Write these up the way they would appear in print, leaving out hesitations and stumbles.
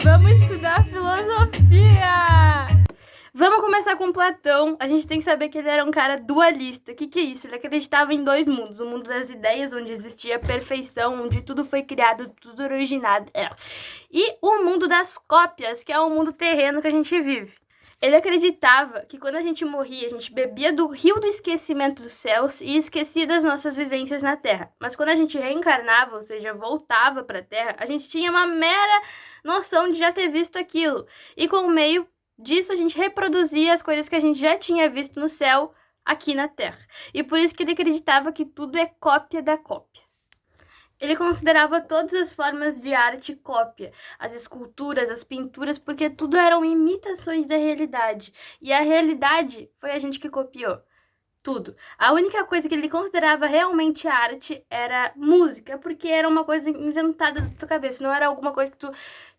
Vamos estudar filosofia! Vamos começar com Platão. A gente tem que saber que ele era um cara dualista. O que é isso? Ele acreditava em dois mundos. O mundo das ideias, onde existia perfeição, onde tudo foi criado, tudo originado. E o mundo das cópias, que é o mundo terreno que a gente vive. Ele acreditava que quando a gente morria, a gente bebia do rio do esquecimento dos céus e esquecia das nossas vivências na Terra. Mas quando a gente reencarnava, ou seja, voltava para a Terra, a gente tinha uma mera noção de já ter visto aquilo. E com o meio disso, a gente reproduzia as coisas que a gente já tinha visto no céu aqui na Terra. E por isso que ele acreditava que tudo é cópia da cópia. Ele considerava todas as formas de arte cópia, as esculturas, as pinturas, porque tudo eram imitações da realidade. E a realidade foi a gente que copiou. Tudo. A única coisa que ele considerava realmente arte era música, porque era uma coisa inventada da tua cabeça, não era alguma coisa que tu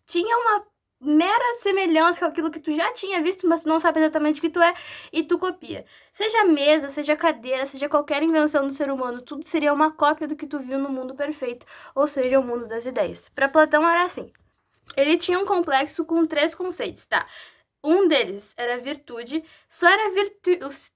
tinha uma mera semelhança com aquilo que tu já tinha visto, mas tu não sabe exatamente o que tu é, e tu copia. Seja mesa, seja cadeira, seja qualquer invenção do ser humano, tudo seria uma cópia do que tu viu no mundo perfeito, ou seja, o mundo das ideias. Para Platão era assim. Ele tinha um complexo com 3 conceitos, tá? Um deles era virtude,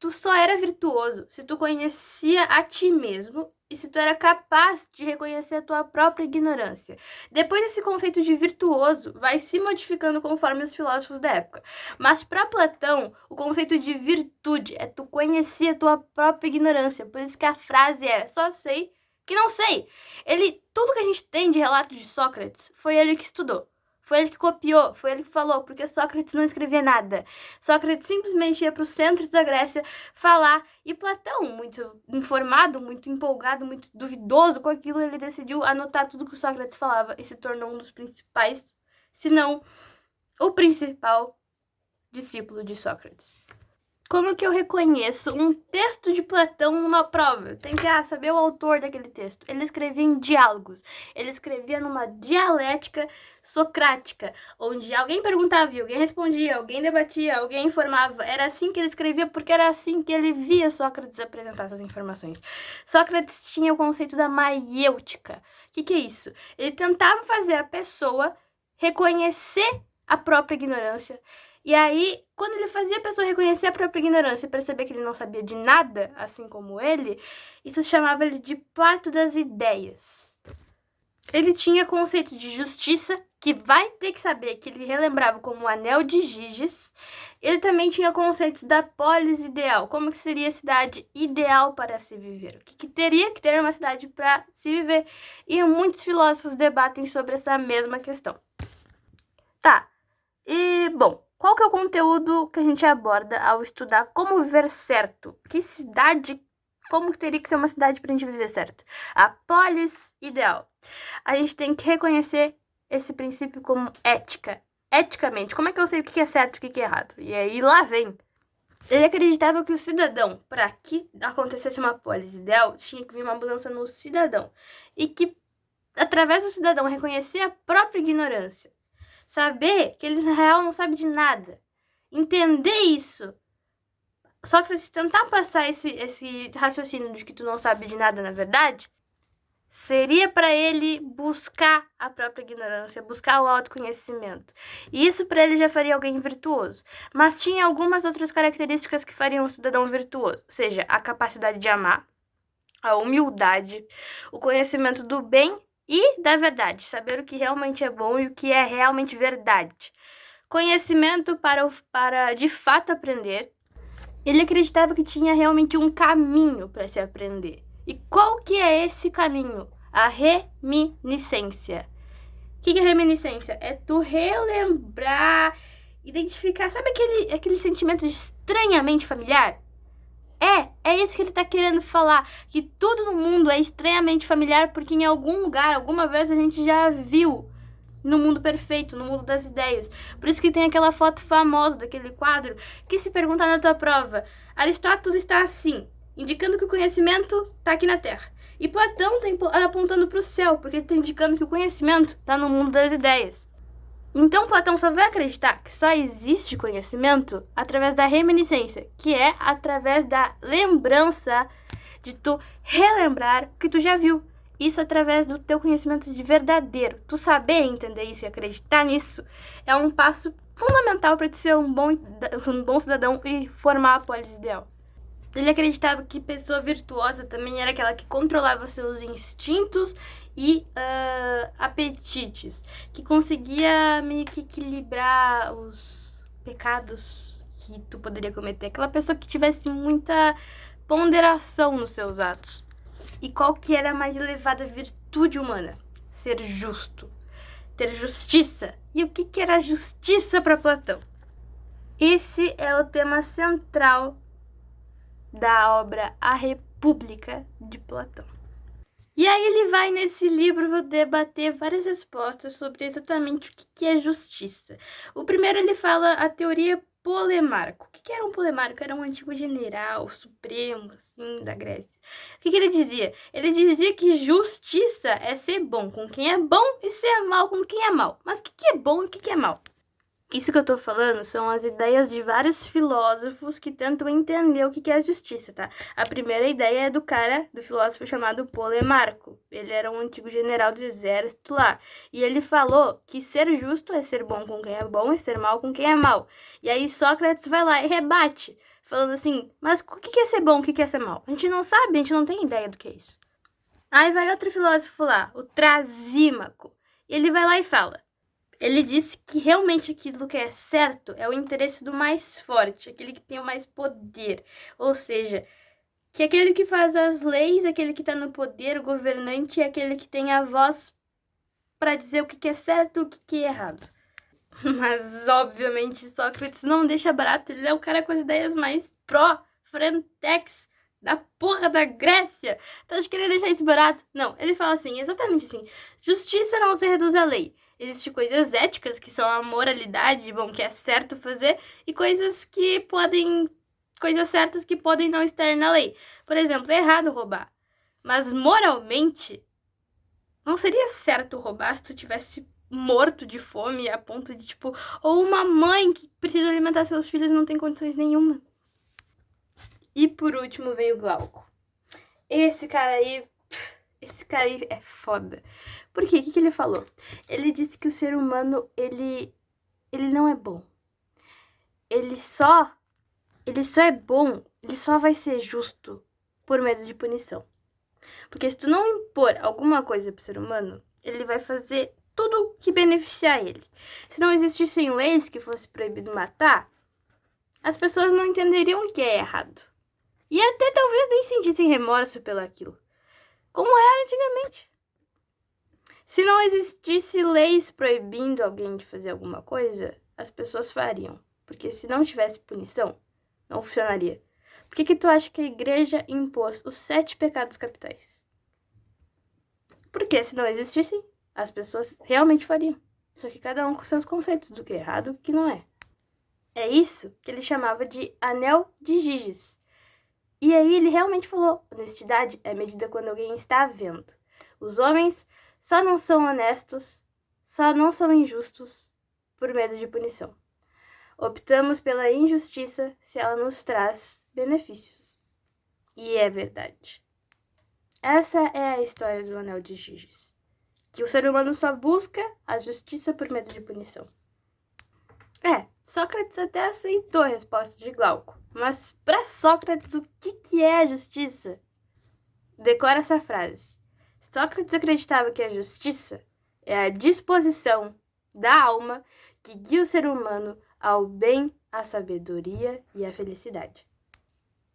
tu só era virtuoso se tu conhecia a ti mesmo e se tu era capaz de reconhecer a tua própria ignorância. Depois esse conceito de virtuoso vai se modificando conforme os filósofos da época. Mas para Platão, o conceito de virtude é tu conhecer a tua própria ignorância. Por isso que a frase é: só sei que não sei. Tudo que a gente tem de relato de Sócrates foi ele que estudou. Foi ele que copiou, foi ele que falou, porque Sócrates não escrevia nada. Sócrates simplesmente ia para os centros da Grécia falar, e Platão, muito informado, muito empolgado, muito duvidoso com aquilo, ele decidiu anotar tudo que o Sócrates falava e se tornou um dos principais, se não o principal discípulo de Sócrates. Como que eu reconheço um texto de Platão numa prova? Eu tenho que saber o autor daquele texto. Ele escrevia em diálogos. Ele escrevia numa dialética socrática, onde alguém perguntava e alguém respondia, alguém debatia, alguém informava. Era assim que ele escrevia, porque era assim que ele via Sócrates apresentar essas informações. Sócrates tinha o conceito da maiêutica. O que é isso? Ele tentava fazer a pessoa reconhecer a própria ignorância. E aí, quando ele fazia a pessoa reconhecer a própria ignorância e perceber que ele não sabia de nada, assim como ele, isso chamava ele de parto das ideias. Ele tinha conceito de justiça, que vai ter que saber, que ele relembrava como o anel de Giges. Ele também tinha conceito da polis ideal, como que seria a cidade ideal para se viver. O que teria que ter uma cidade para se viver. E muitos filósofos debatem sobre essa mesma questão. Tá, e bom, qual que é o conteúdo que a gente aborda ao estudar como viver certo? Como que teria que ser uma cidade para a gente viver certo? A polis ideal. A gente tem que reconhecer esse princípio como ética. Eticamente, como é que eu sei o que é certo e o que é errado? E aí lá vem. Ele acreditava que o cidadão, para que acontecesse uma polis ideal, tinha que vir uma mudança no cidadão. E que, através do cidadão, reconhecer a própria ignorância. Saber que ele, na real, não sabe de nada. Entender isso. Sócrates tentar passar esse raciocínio de que tu não sabe de nada, na verdade, seria para ele buscar a própria ignorância, buscar o autoconhecimento. E isso para ele já faria alguém virtuoso. Mas tinha algumas outras características que fariam um cidadão virtuoso. Ou seja, a capacidade de amar, a humildade, o conhecimento do bem e da verdade, saber o que realmente é bom e o que é realmente verdade. Conhecimento para de fato aprender. Ele acreditava que tinha realmente um caminho para se aprender. E qual que é esse caminho? A reminiscência. O que é reminiscência? É tu relembrar, identificar, sabe aquele sentimento de estranhamente familiar? É isso que ele tá querendo falar, que tudo no mundo é estranhamente familiar porque em algum lugar, alguma vez a gente já viu no mundo perfeito, no mundo das ideias. Por isso que tem aquela foto famosa daquele quadro que se perguntar na tua prova, Aristóteles está assim, indicando que o conhecimento tá aqui na Terra. E Platão tá apontando pro céu, porque ele tá indicando que o conhecimento tá no mundo das ideias. Então Platão só vai acreditar que só existe conhecimento através da reminiscência, que é através da lembrança de tu relembrar o que tu já viu. isso através do teu conhecimento de verdadeiro. Tu saber entender isso e acreditar nisso é um passo fundamental para te ser um bom cidadão e formar a polis ideal. Ele acreditava que pessoa virtuosa também era aquela que controlava seus instintos e apetites, que conseguia meio que equilibrar os pecados que tu poderia cometer. Aquela pessoa que tivesse muita ponderação nos seus atos. E qual que era a mais elevada virtude humana? Ser justo, ter justiça. E o que era justiça para Platão? Esse é o tema central da obra A República de Platão. E aí ele vai nesse livro debater várias respostas sobre exatamente o que é justiça. O primeiro ele fala a teoria Polemarco. O que era um Polemarco? Era um antigo general supremo, assim, da Grécia. O que ele dizia? Ele dizia que justiça é ser bom com quem é bom e ser mal com quem é mal. Mas o que é bom e o que é mal? Isso que eu tô falando são as ideias de vários filósofos que tentam entender o que é a justiça, tá? A primeira ideia é do filósofo chamado Polemarco. Ele era um antigo general do exército lá. E ele falou que ser justo é ser bom com quem é bom e ser mal com quem é mal. E aí Sócrates vai lá e rebate, falando assim, mas o que é ser bom, o que é ser mal? A gente não sabe, a gente não tem ideia do que é isso. Aí vai outro filósofo lá, o Trasímaco. E ele vai lá e fala, ele disse que realmente aquilo que é certo é o interesse do mais forte, aquele que tem o mais poder. Ou seja, que aquele que faz as leis, aquele que está no poder, o governante, é aquele que tem a voz para dizer o que é certo e o que é errado. Mas, obviamente, Sócrates não deixa barato. Ele é o cara com as ideias mais pró-frentex da porra da Grécia. Então, acho que ele ia deixar isso barato. Não, ele fala assim, exatamente assim. Justiça não se reduz à lei. Existem coisas éticas, que são a moralidade, bom, que é certo fazer, e coisas certas que podem não estar na lei. Por exemplo, é errado roubar. Mas moralmente, não seria certo roubar se tu tivesse morto de fome a ponto de, tipo, ou uma mãe que precisa alimentar seus filhos e não tem condições nenhuma. E por último veio Glauco. Esse cara aí é foda. Por quê? O que ele falou? Ele disse que o ser humano, ele não é bom. Ele só é bom, ele só vai ser justo por medo de punição. Porque se tu não impor alguma coisa pro ser humano, ele vai fazer tudo que beneficiar ele. Se não existissem leis que fosse proibido matar, as pessoas não entenderiam o que é errado. E até talvez nem sentissem remorso pelo aquilo. Como era antigamente. Se não existisse leis proibindo alguém de fazer alguma coisa, as pessoas fariam. Porque se não tivesse punição, não funcionaria. Por que tu acha que a igreja impôs os 7 pecados capitais? Porque se não existissem, as pessoas realmente fariam. Só que cada um com seus conceitos do que é errado e o que não é. É isso que ele chamava de anel de Giges. E aí ele realmente falou, honestidade é medida quando alguém está vendo. Os homens só não são honestos, só não são injustos por medo de punição. Optamos pela injustiça se ela nos traz benefícios. E é verdade. Essa é a história do anel de Giges. Que o ser humano só busca a justiça por medo de punição. Sócrates até aceitou a resposta de Glauco. Mas para Sócrates, o que é a justiça? Decora essa frase. Sócrates acreditava que a justiça é a disposição da alma que guia o ser humano ao bem, à sabedoria e à felicidade.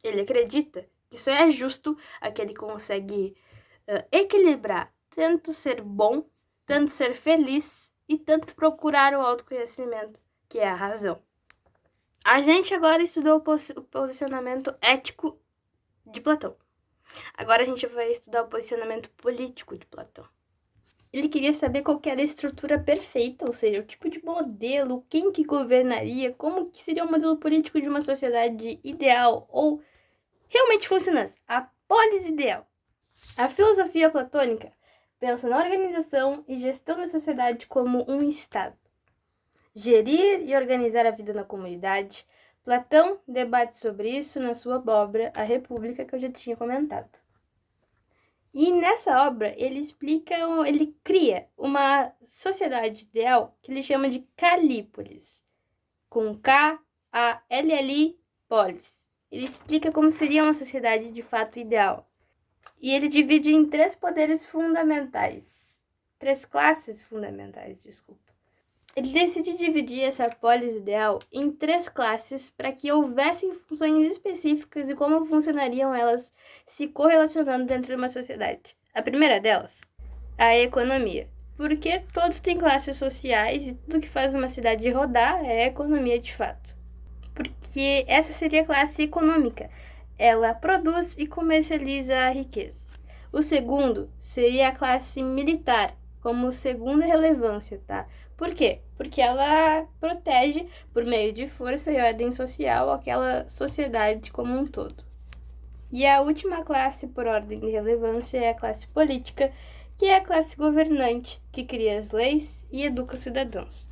Ele acredita que só é justo aquele que consegue equilibrar tanto ser bom, tanto ser feliz e tanto procurar o autoconhecimento, que é a razão. A gente agora estudou o posicionamento ético de Platão. Agora a gente vai estudar o posicionamento político de Platão. Ele queria saber qual que era a estrutura perfeita, ou seja, o tipo de modelo, quem que governaria, como que seria o modelo político de uma sociedade ideal ou realmente funcionasse, a polis ideal. A filosofia platônica pensa na organização e gestão da sociedade como um estado. Gerir e organizar a vida na comunidade. Platão debate sobre isso na sua obra A República, que eu já tinha comentado. E nessa obra ele cria uma sociedade ideal que ele chama de Calípolis, com K-A-L-L-I, polis. Ele explica como seria uma sociedade de fato ideal. E ele divide em três poderes fundamentais. Três classes fundamentais, desculpa. Ele decide dividir essa polis ideal em três classes para que houvessem funções específicas e como funcionariam elas se correlacionando dentro de uma sociedade. A primeira delas, a economia. Porque todos têm classes sociais e tudo que faz uma cidade rodar é economia de fato. Porque essa seria a classe econômica. Ela produz e comercializa a riqueza. O segundo seria a classe militar, como segunda relevância, tá? Por quê? Porque ela protege, por meio de força e ordem social, aquela sociedade como um todo. E a última classe, por ordem de relevância, é a classe política, que é a classe governante, que cria as leis e educa os cidadãos.